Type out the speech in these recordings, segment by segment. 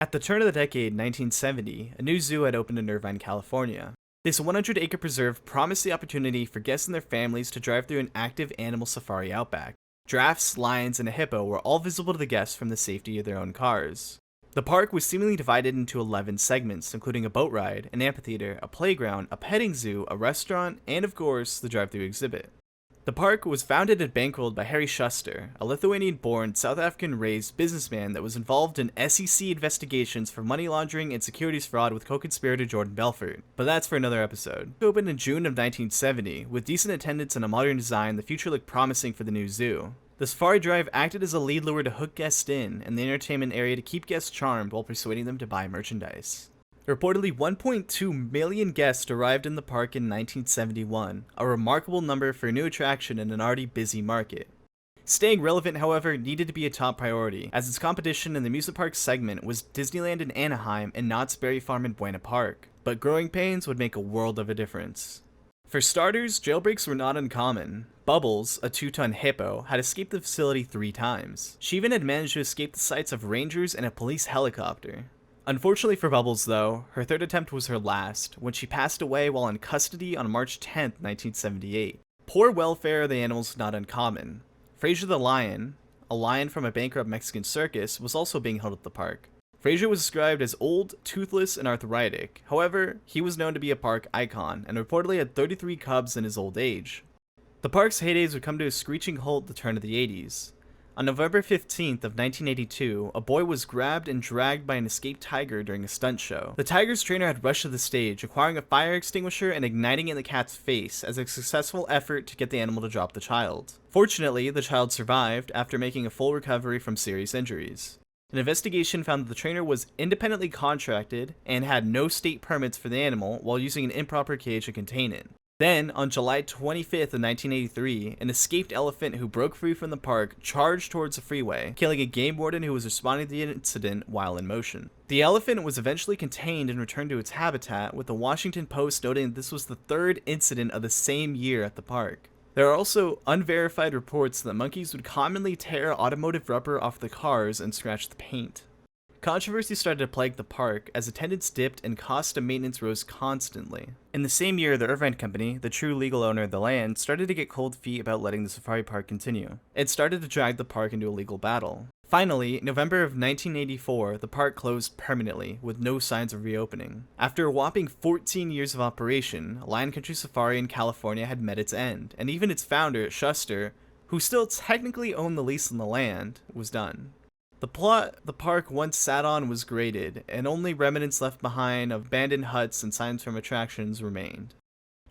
At the turn of the decade, 1970, a new zoo had opened in Irvine, California. This 100-acre preserve promised the opportunity for guests and their families to drive through an active animal safari outback. Giraffes, lions, and a hippo were all visible to the guests from the safety of their own cars. The park was seemingly divided into 11 segments, including a boat ride, an amphitheater, a playground, a petting zoo, a restaurant, and of course, the drive-thru exhibit. The park was founded and bankrolled by Harry Schuster, a Lithuanian-born, South African-raised businessman that was involved in SEC investigations for money laundering and securities fraud with co-conspirator Jordan Belfort. But that's for another episode. It opened in June of 1970. With decent attendance and a modern design, the future looked promising for the new zoo. The Safari Drive acted as a lead lure to hook guests in, and the entertainment area to keep guests charmed while persuading them to buy merchandise. Reportedly, 1.2 million guests arrived in the park in 1971, a remarkable number for a new attraction in an already busy market. Staying relevant, however, needed to be a top priority, as its competition in the amusement park segment was Disneyland in Anaheim and Knott's Berry Farm in Buena Park, but growing pains would make a world of a difference. For starters, jailbreaks were not uncommon. Bubbles, a 2-ton hippo, had escaped the facility 3 times. She even had managed to escape the sights of rangers and a police helicopter. Unfortunately for Bubbles, though, her third attempt was her last, when she passed away while in custody on March 10, 1978. Poor welfare of the animals was not uncommon. Frazier the lion, a lion from a bankrupt Mexican circus, was also being held at the park. Frazier was described as old, toothless, and arthritic. However, he was known to be a park icon, and reportedly had 33 cubs in his old age. The park's heydays would come to a screeching halt at the turn of the 80s. On November 15th of 1982, a boy was grabbed and dragged by an escaped tiger during a stunt show. The tiger's trainer had rushed to the stage, acquiring a fire extinguisher and igniting it in the cat's face as a successful effort to get the animal to drop the child. Fortunately, the child survived after making a full recovery from serious injuries. An investigation found that the trainer was independently contracted and had no state permits for the animal while using an improper cage to contain it. Then, on July 25th of 1983, an escaped elephant who broke free from the park charged towards the freeway, killing a game warden who was responding to the incident while in motion. The elephant was eventually contained and returned to its habitat, with the Washington Post noting that this was the 3rd incident of the same year at the park. There are also unverified reports that monkeys would commonly tear automotive rubber off the cars and scratch the paint. Controversy started to plague the park as attendance dipped and cost of maintenance rose constantly. In the same year, the Irvine Company, the true legal owner of the land, started to get cold feet about letting the safari park continue. It started to drag the park into a legal battle. Finally, November of 1984, the park closed permanently, with no signs of reopening. After a whopping 14 years of operation, Lion Country Safari in California had met its end, and even its founder, Schuster, who still technically owned the lease on the land, was done. The plot the park once sat on was graded, and only remnants left behind of abandoned huts and signs from attractions remained.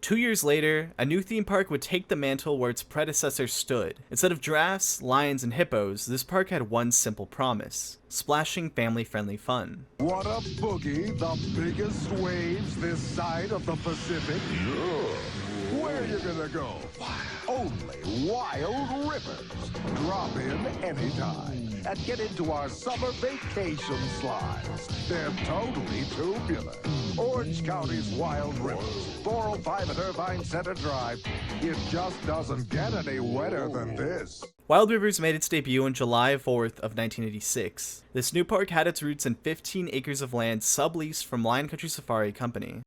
2 years later, a new theme park would take the mantle where its predecessor stood. Instead of giraffes, lions, and hippos, this park had one simple promise: splashing family-friendly fun. What a boogie, the biggest waves this side of the Pacific. Where you gonna go? Only Wild Rivers. Drop in anytime and get into our summer vacation slides. They're totally tubular. Orange County's Wild Rivers, 405 at Irvine Center Drive. It just doesn't get any wetter than this. Wild Rivers made its debut on July 4th of 1986. This new park had its roots in 15 acres of land subleased from Lion Country Safari Company.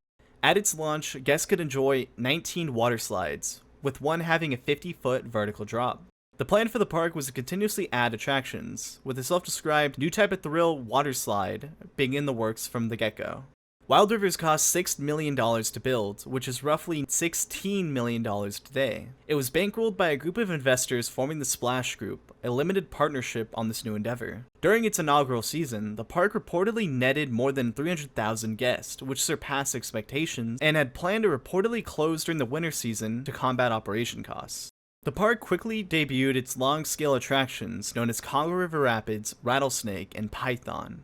At its launch, guests could enjoy 19 water slides, with one having a 50-foot vertical drop. The plan for the park was to continuously add attractions, with a self-described new type of thrill water slide being in the works from the get-go. Wild Rivers cost $6 million to build, which is roughly $16 million today. It was bankrolled by a group of investors forming the Splash Group, a limited partnership on this new endeavor. During its inaugural season, the park reportedly netted more than 300,000 guests, which surpassed expectations, and had planned to reportedly close during the winter season to combat operation costs. The park quickly debuted its long-scale attractions known as Congo River Rapids, Rattlesnake, and Python.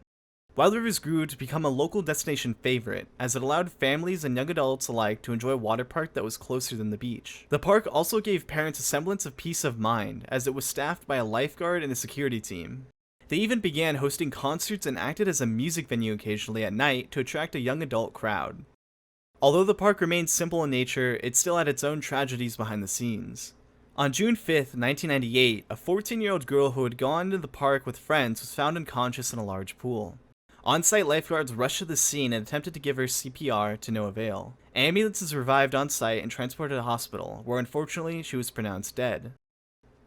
Wild Rivers grew to become a local destination favorite, as it allowed families and young adults alike to enjoy a water park that was closer than the beach. The park also gave parents a semblance of peace of mind, as it was staffed by a lifeguard and a security team. They even began hosting concerts and acted as a music venue occasionally at night to attract a young adult crowd. Although the park remained simple in nature, it still had its own tragedies behind the scenes. On June 5th, 1998, a 14-year-old girl who had gone to the park with friends was found unconscious in a large pool. On-site lifeguards rushed to the scene and attempted to give her CPR to no avail. Ambulances arrived on site and transported to a hospital, where unfortunately she was pronounced dead.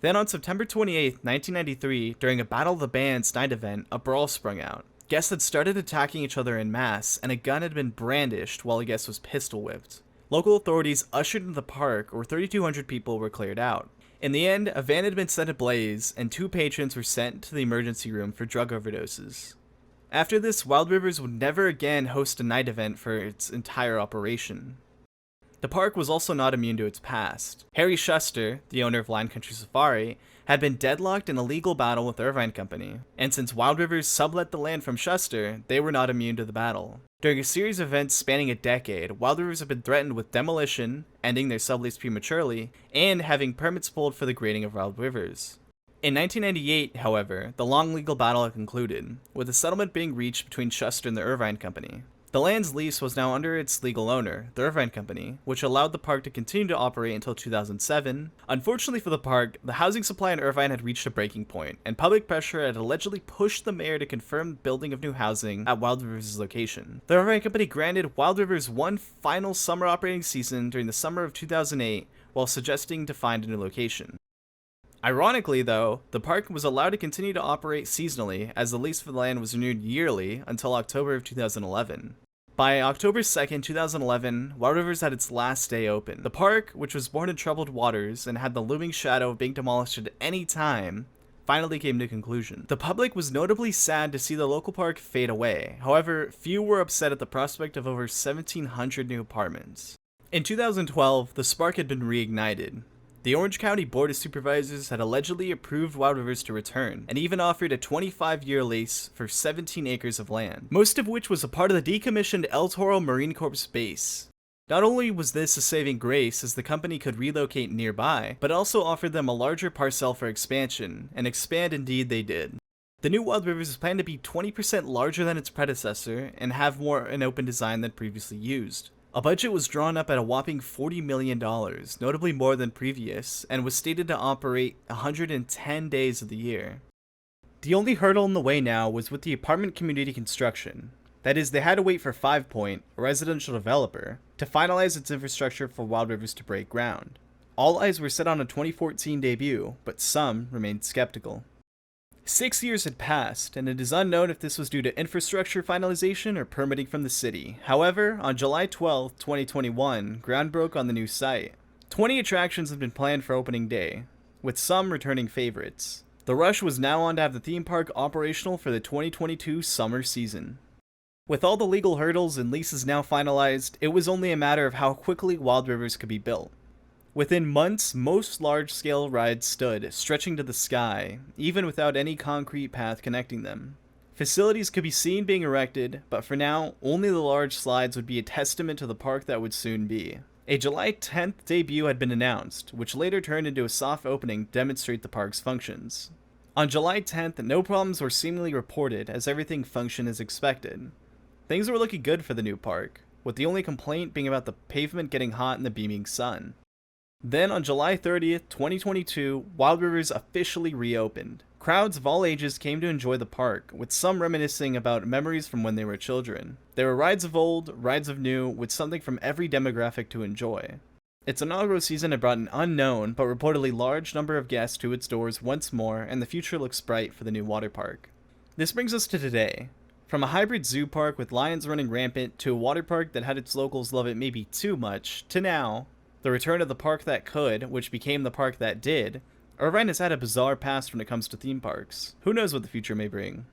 Then on September 28, 1993, during a Battle of the Bands night event, a brawl sprung out. Guests had started attacking each other en masse, and a gun had been brandished while a guest was pistol whipped. Local authorities ushered into the park, where 3,200 people were cleared out. In the end, a van had been set ablaze, and 2 patrons were sent to the emergency room for drug overdoses. After this, Wild Rivers would never again host a night event for its entire operation. The park was also not immune to its past. Harry Schuster, the owner of Lion Country Safari, had been deadlocked in a legal battle with Irvine Company, and since Wild Rivers sublet the land from Schuster, they were not immune to the battle. During a series of events spanning a decade, Wild Rivers have been threatened with demolition, ending their sublease prematurely, and having permits pulled for the grading of Wild Rivers. In 1998, however, the long legal battle had concluded, with a settlement being reached between Schuster and the Irvine Company. The land's lease was now under its legal owner, the Irvine Company, which allowed the park to continue to operate until 2007. Unfortunately for the park, the housing supply in Irvine had reached a breaking point, and public pressure had allegedly pushed the mayor to confirm building of new housing at Wild Rivers' location. The Irvine Company granted Wild Rivers one final summer operating season during the summer of 2008, while suggesting to find a new location. Ironically, though, the park was allowed to continue to operate seasonally, as the lease for the land was renewed yearly until October of 2011. By October 2nd, 2011, Wild Rivers had its last day open. The park, which was born in troubled waters and had the looming shadow of being demolished at any time, finally came to conclusion. The public was notably sad to see the local park fade away. However, few were upset at the prospect of over 1,700 new apartments. In 2012, the spark had been reignited. The Orange County Board of Supervisors had allegedly approved Wild Rivers to return, and even offered a 25-year lease for 17 acres of land, most of which was a part of the decommissioned El Toro Marine Corps base. Not only was this a saving grace as the company could relocate nearby, but also offered them a larger parcel for expansion, and expand indeed they did. The new Wild Rivers is planned to be 20% larger than its predecessor, and have more an open design than previously used. A budget was drawn up at a whopping $40 million, notably more than previous, and was stated to operate 110 days of the year. The only hurdle in the way now was with the apartment community construction. That is, they had to wait for 5 Point, a residential developer, to finalize its infrastructure for Wild Rivers to break ground. All eyes were set on a 2014 debut, but some remained skeptical. 6 years had passed, and it is unknown if this was due to infrastructure finalization or permitting from the city. However, on July 12, 2021, ground broke on the new site. 20 attractions had been planned for opening day, with some returning favorites. The rush was now on to have the theme park operational for the 2022 summer season. With all the legal hurdles and leases now finalized, it was only a matter of how quickly Wild Rivers could be built. Within months, most large-scale rides stood, stretching to the sky, even without any concrete path connecting them. Facilities could be seen being erected, but for now, only the large slides would be a testament to the park that would soon be. A July 10th debut had been announced, which later turned into a soft opening to demonstrate the park's functions. On July 10th, no problems were seemingly reported as everything functioned as expected. Things were looking good for the new park, with the only complaint being about the pavement getting hot in the beaming sun. Then on July 30th, 2022, Wild Rivers officially reopened. Crowds of all ages came to enjoy the park, with some reminiscing about memories from when they were children. There were rides of old, rides of new, with something from every demographic to enjoy. Its inaugural season had brought an unknown, but reportedly large number of guests to its doors once more, and the future looks bright for the new water park. This brings us to today. From a hybrid zoo park with lions running rampant, to a water park that had its locals love it maybe too much, to now, the return of the park that could, which became the park that did, Irvine has had a bizarre past when it comes to theme parks. Who knows what the future may bring?